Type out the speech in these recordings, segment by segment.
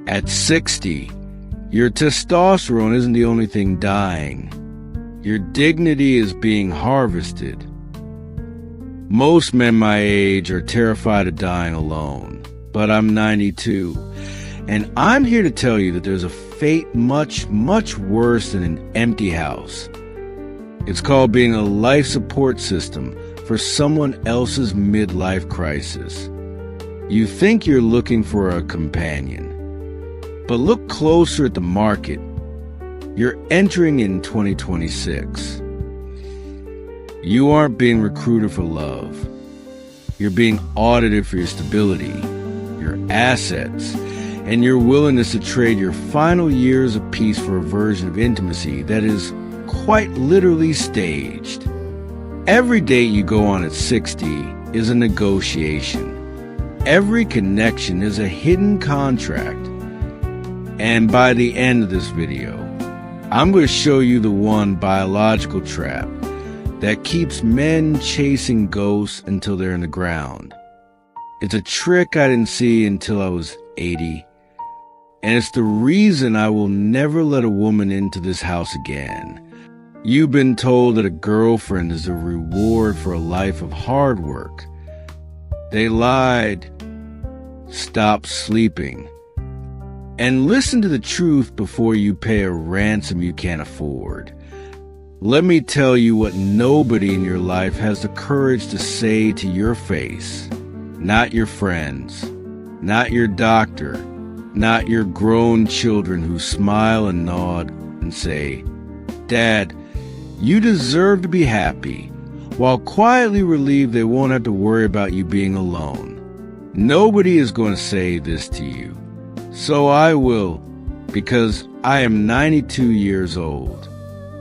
At 60, your testosterone isn't the only thing dying. Your dignity is being harvested. Most men my age are terrified of dying alone, but I'm 92, and I'm here to tell you that there's a fate much, much worse than an empty house. It's called being a life support system for someone else's midlife crisis. You think you're looking for a companion, but look closer at the market. You're entering in 2026. You aren't being recruited for love. You're being audited for your stability, your assets, and your willingness to trade your final years of peace for a version of intimacy that is quite literally staged. Every date you go on at 60 is a negotiation. Every connection is a hidden contract. And by the end of this video, I'm going to show you the one biological trap that keeps men chasing ghosts until they're in the ground. It's a trick I didn't see until I was 80, and it's the reason I will never let a woman into this house again. You've been told that a girlfriend is a reward for a life of hard work. They lied. Stop sleeping. And listen to the truth before you pay a ransom you can't afford. Let me tell you what nobody in your life has the courage to say to your face. Not your friends, not your doctor, not your grown children who smile and nod and say, "Dad, you deserve to be happy," while quietly relieved they won't have to worry about you being alone. Nobody is going to say this to you. So I will, because I am 92 years old.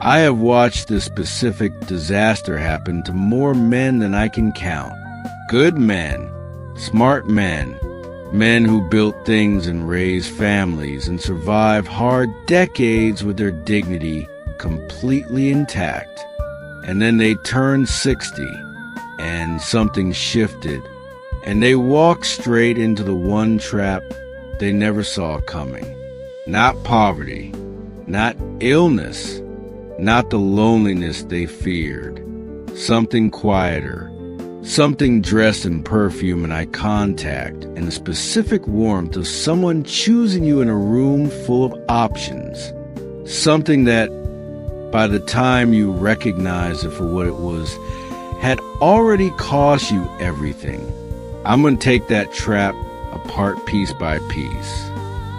I have watched this specific disaster happen to more men than I can count. Good men, smart men, men who built things and raised families and survived hard decades with their dignity completely intact. And then they turned 60 and something shifted, and they walked straight into the one trap they never saw coming. Not poverty, not illness, not the loneliness they feared. Something quieter, something dressed in perfume and eye contact and the specific warmth of someone choosing you in a room full of options. Something that, by the time you recognized it for what it was, had already cost you everything. I'm going to take that trap apart piece by piece.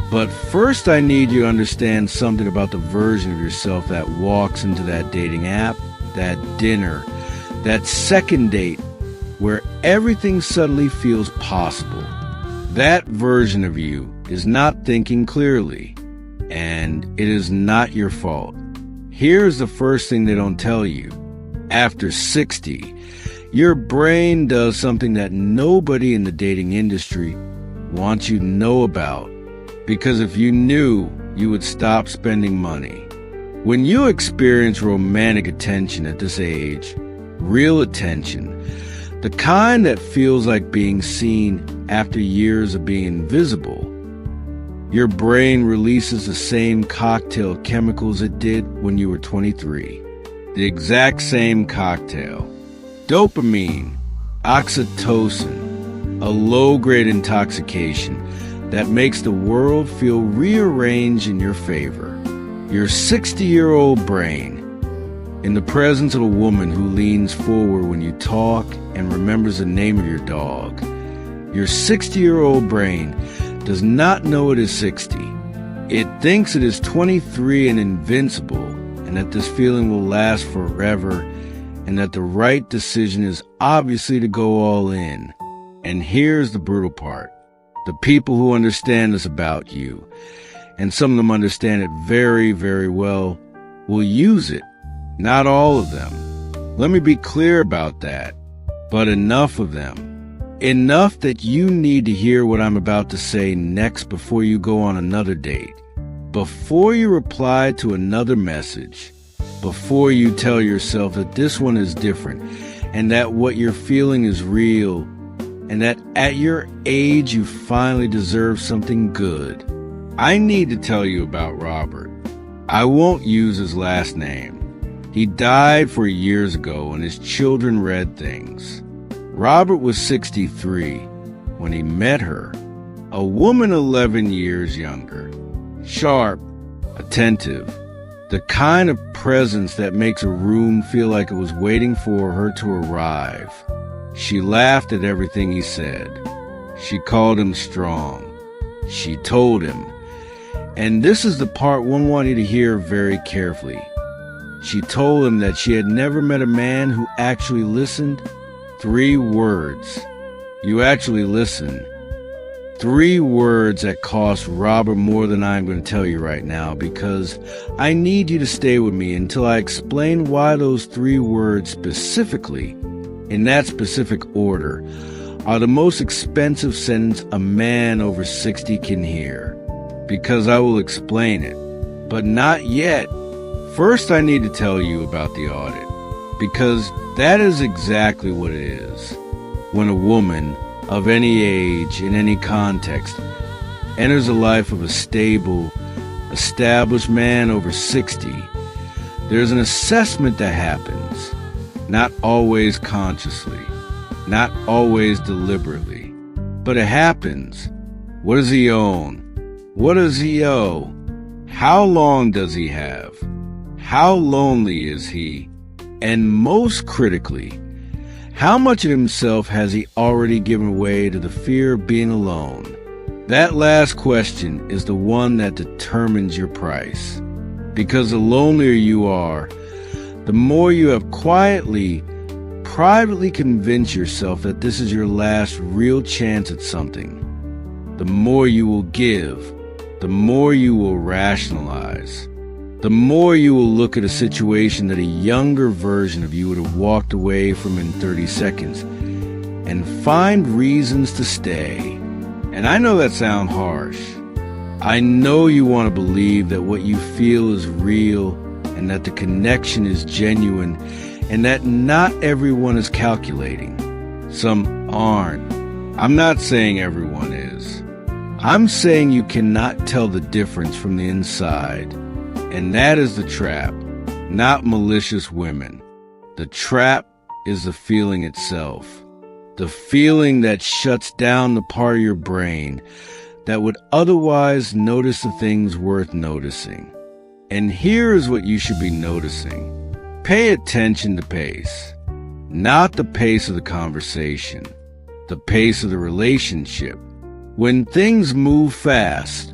But first I need you to understand something about the version of yourself that walks into that dating app, that dinner, that second date where everything suddenly feels possible. That version of you is not thinking clearly, and it is not your fault. Here's the first thing they don't tell you. After 60, your brain does something that nobody in the dating industry wants you to know about. Because if you knew, you would stop spending money. When you experience romantic attention at this age, real attention, the kind that feels like being seen after years of being invisible, your brain releases the same cocktail chemicals it did when you were 23. The exact same cocktail. Dopamine, oxytocin, a low-grade intoxication that makes the world feel rearranged in your favor. Your 60-year-old brain, in the presence of a woman who leans forward when you talk and remembers the name of your dog. Your 60-year-old brain does not know it is 60. It thinks it is 23 and invincible, and that this feeling will last forever, and that the right decision is obviously to go all in. And here's the brutal part. The people who understand this about you, and some of them understand it very, very well, will use it. Not all of them. Let me be clear about that. But enough of them. Enough that you need to hear what I'm about to say next before you go on another date. Before you reply to another message. Before you tell yourself that this one is different, and that what you're feeling is real, and that at your age you finally deserve something good. I need to tell you about Robert. I won't use his last name. He died 4 years ago and his children read things. Robert was 63 when he met her, a woman 11 years younger, sharp, attentive, the kind of presence that makes a room feel like it was waiting for her to arrive. She laughed at everything he said. She called him strong. She told him, and this is the part one wanted to hear very carefully. She told him that she had never met a man who actually listened. 3 words. You actually listen. 3 words that cost Robert more than I'm going to tell you right now, because I need you to stay with me until I explain why those 3 words specifically, in that specific order, are the most expensive sentence a man over 60 can hear. Because I will explain it. But not yet. First, I need to tell you about the audit. Because that is exactly what it is. When a woman of any age, in any context, enters the life of a stable, established man over 60, there's an assessment that happens. Not always consciously. Not always deliberately. But it happens. What does he own? What does he owe? How long does he have? How lonely is he? And most critically, how much of himself has he already given away to the fear of being alone? That last question is the one that determines your price. Because the lonelier you are, the more you have quietly, privately convinced yourself that this is your last real chance at something, the more you will give. The more you will rationalize, the more you will look at a situation that a younger version of you would have walked away from in 30 seconds and find reasons to stay. And I know that sounds harsh. I know you want to believe that what you feel is real and that the connection is genuine and that not everyone is calculating. Some aren't. I'm not saying everyone is. I'm saying you cannot tell the difference from the inside. And that is the trap, not malicious women. The trap is the feeling itself. The feeling that shuts down the part of your brain that would otherwise notice the things worth noticing. And here is what you should be noticing. Pay attention to pace. Not the pace of the conversation. The pace of the relationship. When things move fast,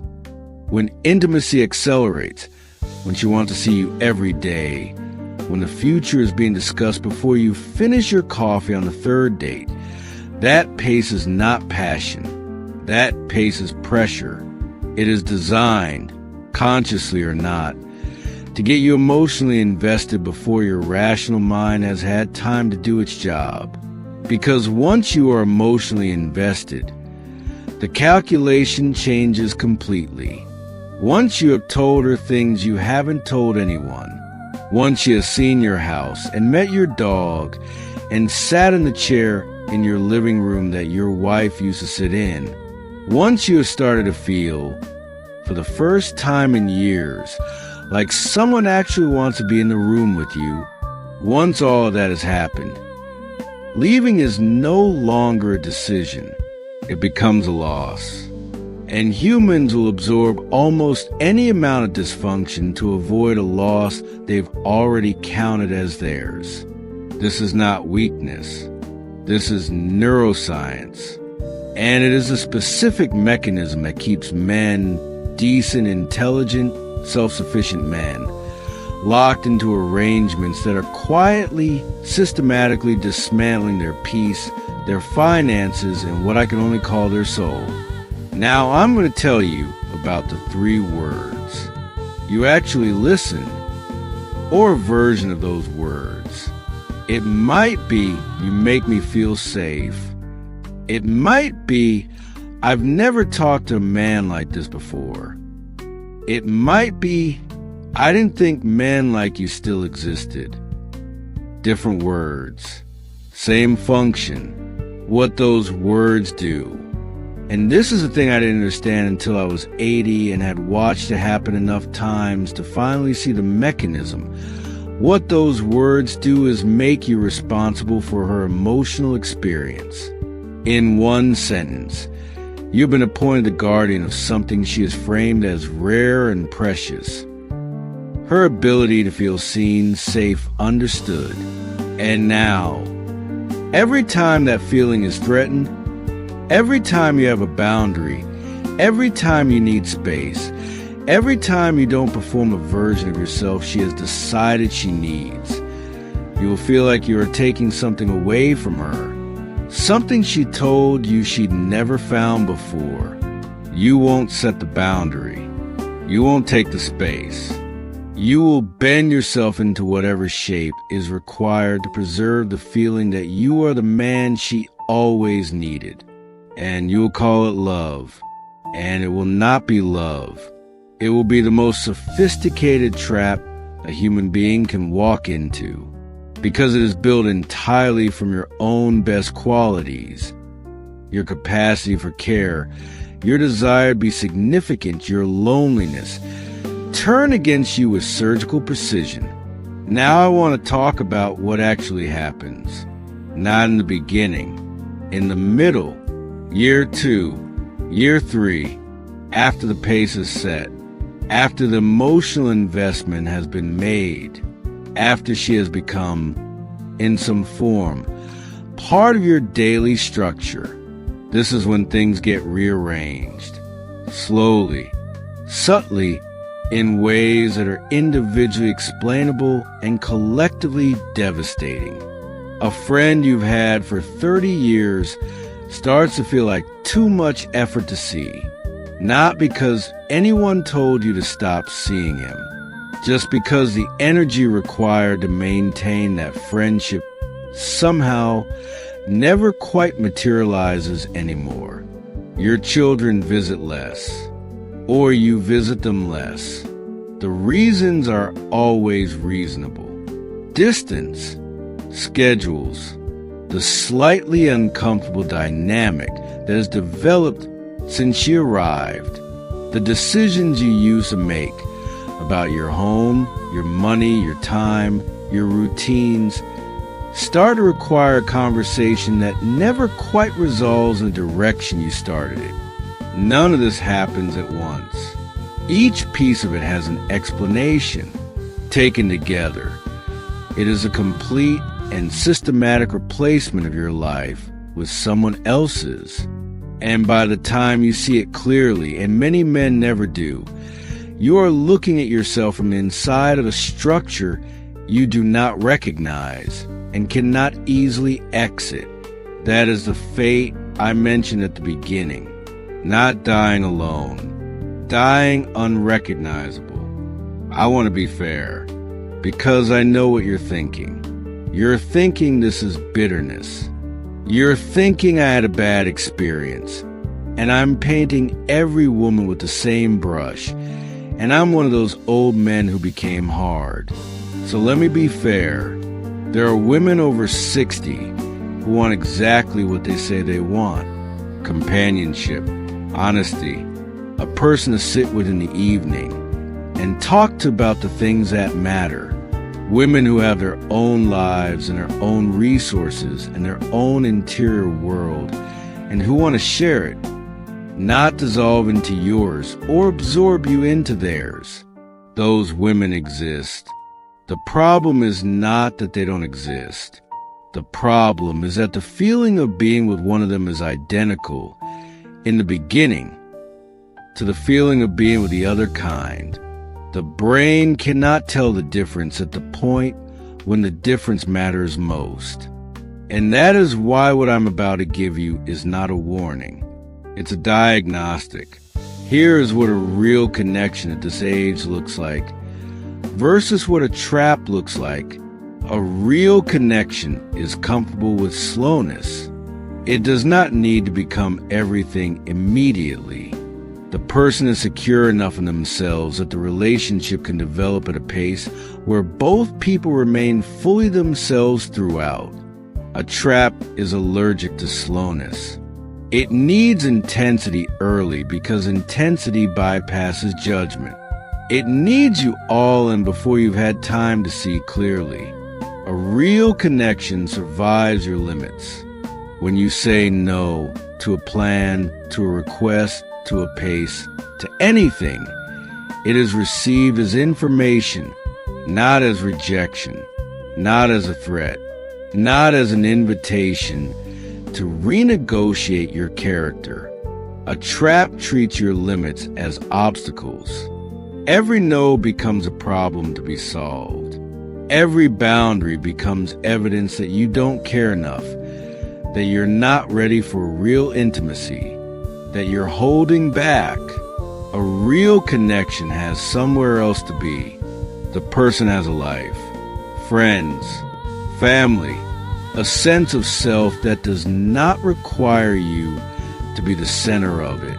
when intimacy accelerates, when she wants to see you every day, when the future is being discussed before you finish your coffee on the 3rd date, that pace is not passion. That pace is pressure. It is designed, consciously or not, to get you emotionally invested before your rational mind has had time to do its job. Because once you are emotionally invested, the calculation changes completely. Once you have told her things you haven't told anyone, once she has seen your house and met your dog and sat in the chair in your living room that your wife used to sit in, once you have started to feel, for the first time in years, like someone actually wants to be in the room with you, once all of that has happened, leaving is no longer a decision. It becomes a loss. And humans will absorb almost any amount of dysfunction to avoid a loss they've already counted as theirs. This is not weakness. This is neuroscience. And it is a specific mechanism that keeps men, decent, intelligent, self-sufficient men, locked into arrangements that are quietly, systematically dismantling their peace, their finances, and what I can only call their soul. Now I'm going to tell you about the 3 words. You actually listen, or a version of those words. It might be, you make me feel safe. It might be, I've never talked to a man like this before. It might be, I didn't think men like you still existed. Different words, same function. What those words do. And this is the thing I didn't understand until I was 80 and had watched it happen enough times to finally see the mechanism. What those words do is make you responsible for her emotional experience. In one sentence, you've been appointed the guardian of something she has framed as rare and precious. Her ability to feel seen, safe, understood. And now, every time that feeling is threatened, every time you have a boundary, every time you need space, every time you don't perform a version of yourself she has decided she needs, you will feel like you are taking something away from her, something she told you she'd never found before. You won't set the boundary. You won't take the space. You will bend yourself into whatever shape is required to preserve the feeling that you are the man she always needed. And you will call it love. And it will not be love. It will be the most sophisticated trap a human being can walk into, because it is built entirely from your own best qualities, your capacity for care, your desire to be significant, your loneliness, turn against you with surgical precision. Now I want to talk about what actually happens. Not in the beginning, in the middle, year 2, year 3, after the pace is set, after the emotional investment has been made, after she has become, in some form, part of your daily structure. This is when things get rearranged, slowly, subtly, in ways that are individually explainable and collectively devastating. A friend you've had for 30 years starts to feel like too much effort to see, not because anyone told you to stop seeing him, just because the energy required to maintain that friendship somehow never quite materializes anymore. Your children visit less, or you visit them less. The reasons are always reasonable. Distance, schedules, the slightly uncomfortable dynamic that has developed since she arrived, the decisions you used to make about your home, your money, your time, your routines, start to require a conversation that never quite resolves in the direction you started it. None of this happens at once. Each piece of it has an explanation. Taken together, it is a complete and systematic replacement of your life with someone else's. And by the time you see it clearly, and many men never do, you are looking at yourself from the inside of a structure you do not recognize and cannot easily exit. That is the fate I mentioned at the beginning. Not dying alone, dying unrecognizable. I want to be fair, because I know what you're thinking. You're thinking this is bitterness. You're thinking I had a bad experience, and I'm painting every woman with the same brush, and I'm one of those old men who became hard. So let me be fair. There are women over 60 who want exactly what they say they want. Companionship, honesty, a person to sit with in the evening and talk to about the things that matter. Women who have their own lives and their own resources and their own interior world, and who want to share it, not dissolve into yours or absorb you into theirs. Those women exist. The problem is not that they don't exist. The problem is that the feeling of being with one of them is identical in the beginning to the feeling of being with the other kind. The brain cannot tell the difference at the point when the difference matters most. And that is why what I'm about to give you is not a warning. It's a diagnostic. Here is what a real connection at this age looks like versus what a trap looks like. A real connection is comfortable with slowness. It does not need to become everything immediately. The person is secure enough in themselves that the relationship can develop at a pace where both people remain fully themselves throughout. A trap is allergic to slowness. It needs intensity early because intensity bypasses judgment. It needs you all in before you've had time to see clearly. A real connection survives your limits. When you say no to a plan, to a request, to a pace, to anything, it is received as information, not as rejection, not as a threat, not as an invitation to renegotiate your character. A trap treats your limits as obstacles. Every no becomes a problem to be solved. Every boundary becomes evidence that you don't care enough, that you're not ready for real intimacy, that you're holding back. A real connection has somewhere else to be. The person has a life, friends, family, a sense of self that does not require you to be the center of it.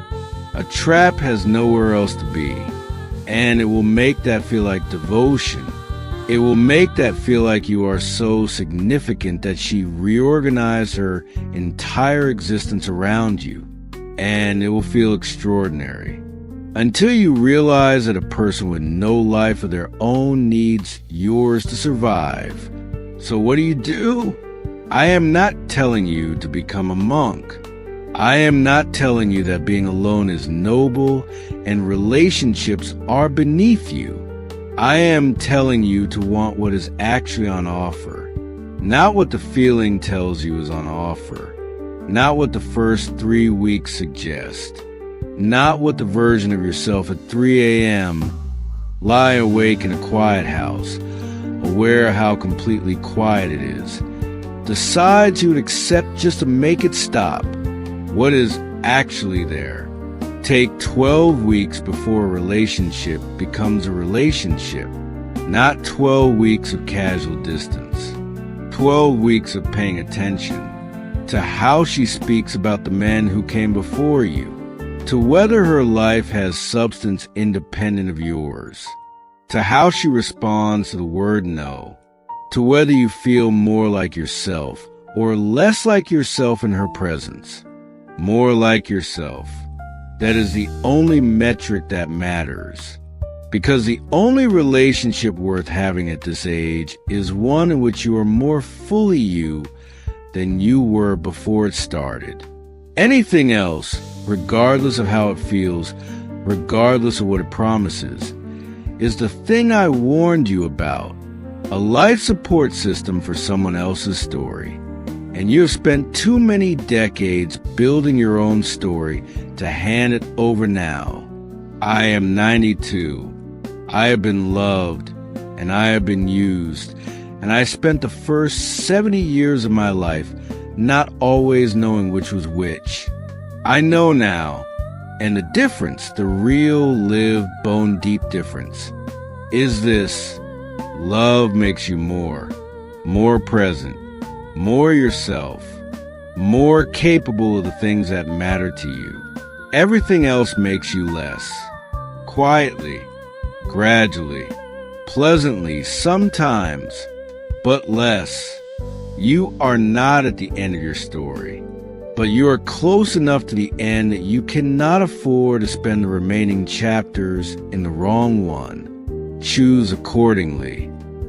A trap has nowhere else to be, and it will make that feel like devotion. It will make that feel like you are so significant that she reorganized her entire existence around you, and it will feel extraordinary. Until you realize that a person with no life of their own needs yours to survive. So what do? I am not telling you to become a monk. I am not telling you that being alone is noble and relationships are beneath you. I am telling you to want what is actually on offer, not what the feeling tells you is on offer, not what the first 3 weeks suggest, not what the version of yourself at 3 a.m. lie awake in a quiet house, aware of how completely quiet it is, decides you would accept just to make it stop. What is actually there? Take 12 weeks before a relationship becomes a relationship, not 12 weeks of casual distance. 12 weeks of paying attention to how she speaks about the men who came before you, to whether her life has substance independent of yours, to how she responds to the word no, to whether you feel more like yourself or less like yourself in her presence. More like yourself. That is the only metric that matters. Because the only relationship worth having at this age is one in which you are more fully you than you were before it started. Anything else, regardless of how it feels, regardless of what it promises, is the thing I warned you about. A life support system for someone else's story. And you have spent too many decades building your own story to hand it over now. I am 92. I have been loved, and I have been used, and I spent the first 70 years of my life not always knowing which was which. I know now, and the difference, the real, lived, bone-deep difference, is this. Love makes you more present, more yourself, more capable of the things that matter to you. Everything else makes you less. Quietly, gradually, pleasantly, sometimes, but less. You are not at the end of your story, but you are close enough to the end that you cannot afford to spend the remaining chapters in the wrong one. Choose accordingly.